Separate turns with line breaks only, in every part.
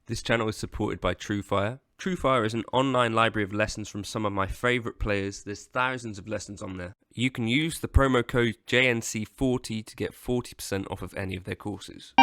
This channel is supported by TrueFire. TrueFire is an online library of lessons from some of my favourite players. There's thousands of lessons on there. You can use the promo code JNC40 to get 40% off of any of their courses.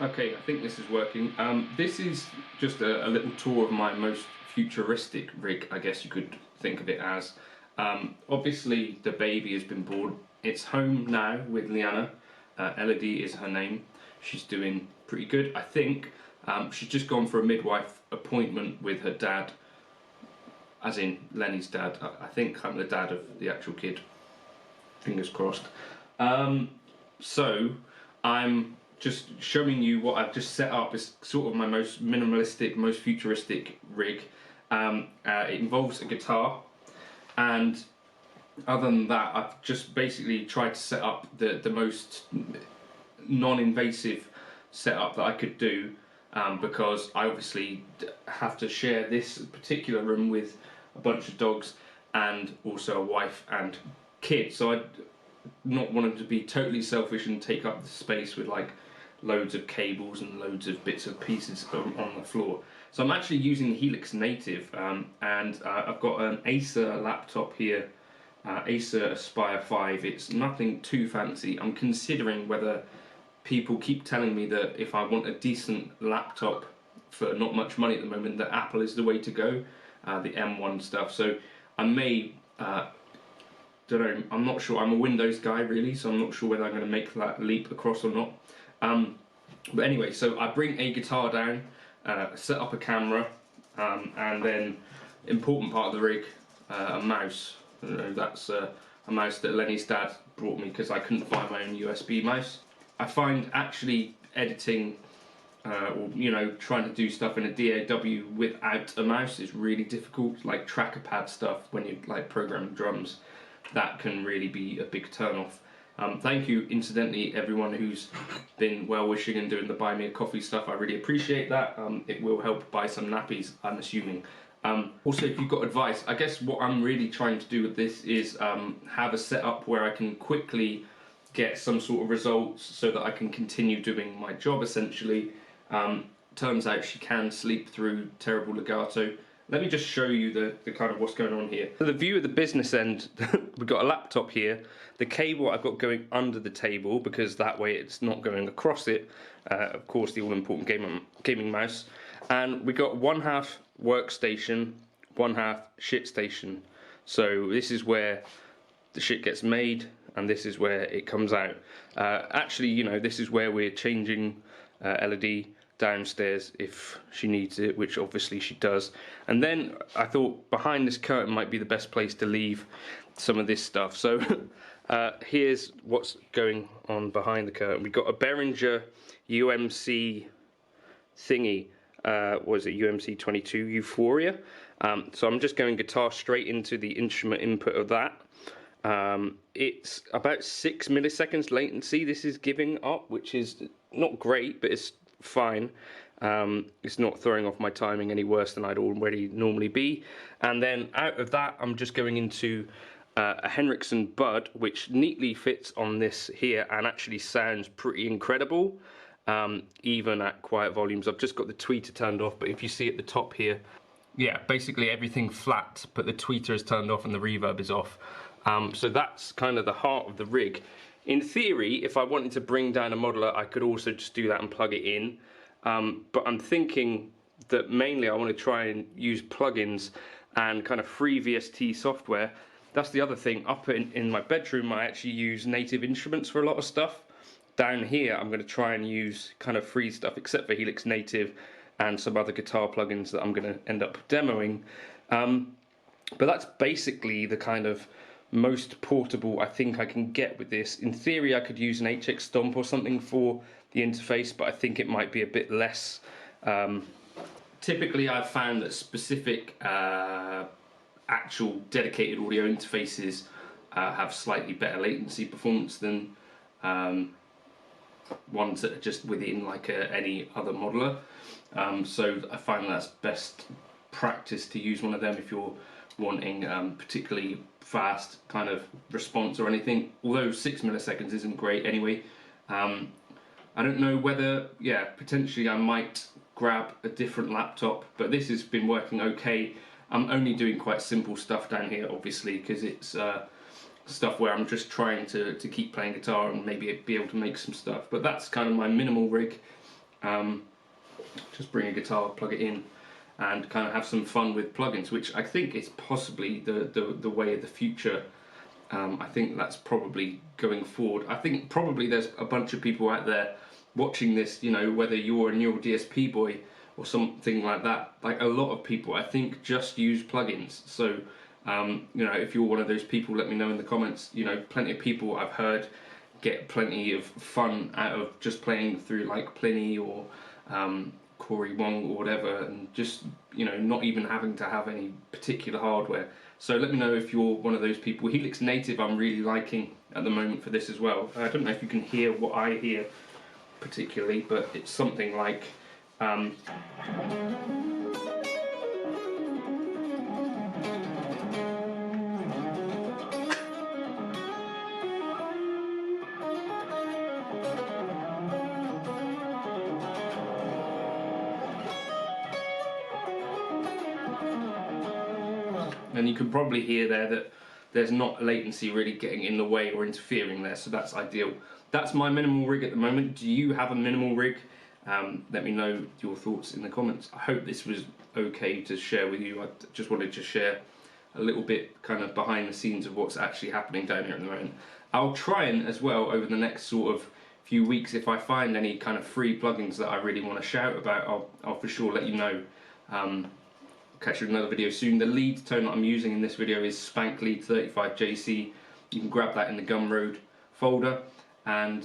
Okay, I think this is working. This is just a little tour of my most futuristic rig, I guess you could think of it as. Obviously the baby has been born. It's home now with Liana. Elodie is her name. She's doing pretty good, I think. She's just gone for a midwife appointment with her dad, as in Lenny's dad. I think I'm the dad of the actual kid. Fingers crossed. So I'm just showing you what I've just set up. Is sort of my most minimalistic, most futuristic rig. It involves a guitar, and other than that, I've just basically tried to set up the most non-invasive setup that I could do, because I obviously have to share this particular room with a bunch of dogs and also a wife and kids. So I not wanting to be totally selfish and take up the space with like loads of cables and loads of bits and pieces on the floor. So I'm actually using Helix Native, and I've got an Acer laptop here, Acer Aspire 5. It's nothing too fancy. I'm considering whether people keep telling me that if I want a decent laptop for not much money at the moment, that Apple is the way to go, the M1 stuff. So I may, don't know, I'm not sure. I'm a Windows guy really, so I'm not sure whether I'm going to make that leap across or not. But anyway, so I bring a guitar down, set up a camera, and then important part of the rig, a mouse. I don't know, that's a mouse that Lenny's dad brought me because I couldn't find my own USB mouse. I find actually editing, or trying to do stuff in a DAW without a mouse is really difficult. Like tracker pad stuff when you like programming drums, that can really be a big turn off. Thank you, incidentally, everyone who's been well-wishing and doing the buy me a coffee stuff. I really appreciate that. It will help buy some nappies, I'm assuming. Also, if you've got advice, I guess what I'm really trying to do with this is have a setup where I can quickly get some sort of results so that I can continue doing my job, essentially. Turns out she can sleep through terrible legato. Let me just show you the kind of what's going on here. So the view of the business end, we've got a laptop here. The cable I've got going under the table because that way it's not going across it. Of course, the all-important gaming mouse. And we got 1/2 workstation, 1/2 shit station. So this is where the shit gets made, and this is where it comes out. Actually, this is where we're changing LED downstairs if she needs it, which obviously she does. And then I thought behind this curtain might be the best place to leave some of this stuff. So here's what's going on behind the curtain. We've got a Behringer UMC thingy. What is it? UMC 22 Euphoria. So I'm just going guitar straight into the instrument input of that. It's about 6 milliseconds latency this is giving up, which is not great, but it's fine. It's not throwing off my timing any worse than I'd already normally be. And then out of that, I'm just going into a Henriksen Bud, which neatly fits on this here and actually sounds pretty incredible, even at quiet volumes. I've just got the tweeter turned off, but if you see at the top here, yeah, basically everything flat, but the tweeter is turned off and the reverb is off. So that's kind of the heart of the rig. In theory, if I wanted to bring down a modeler, I could also just do that and plug it in. But I'm thinking that mainly I want to try and use plugins and kind of free VST software. That's the other thing. Up in my bedroom, I actually use native instruments for a lot of stuff. Down here, I'm going to try and use kind of free stuff, except for Helix Native and some other guitar plugins that I'm going to end up demoing. But that's basically the kind of most portable I think I can get with this. In theory, I could use an HX Stomp or something for the interface, but I think it might be a bit less. Typically, I've found that specific actual dedicated audio interfaces have slightly better latency performance than ones that are just within like any other modeler. So I find that's best practice to use one of them if you're wanting particularly fast kind of response or anything, although 6 milliseconds isn't great anyway. I don't know whether, potentially I might grab a different laptop, but this has been working okay. I'm only doing quite simple stuff down here, obviously, because it's stuff where I'm just trying to keep playing guitar and maybe be able to make some stuff. But that's kind of my minimal rig. Just bring a guitar, plug it in, and kind of have some fun with plugins, which I think is possibly the way of the future. I think that's probably going forward. I think probably there's a bunch of people out there watching this, whether you're a neural DSP boy or something like that. Like a lot of people, I think, just use plugins. So, if you're one of those people, let me know in the comments. Plenty of people I've heard get plenty of fun out of just playing through like Pliny or Cordy or whatever, and just not even having to have any particular hardware. So let me know if you're one of those people. Helix Native I'm really liking at the moment for this as well. I don't know if you can hear what I hear particularly, but it's something like and you can probably hear there that there's not latency really getting in the way or interfering there, so that's ideal. That's my minimal rig at the moment. Do you have a minimal rig? Let me know your thoughts in the comments. I hope this was okay to share with you. I just wanted to share a little bit kind of behind the scenes of what's actually happening down here at the moment. I'll try and as well over the next sort of few weeks, if I find any kind of free plugins that I really want to shout about, I'll for sure let you know. Catch you in another video soon. The lead tone that I'm using in this video is Spank Lead 35JC. You can grab that in the Gumroad folder, and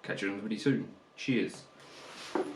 catch you in another video soon. Cheers.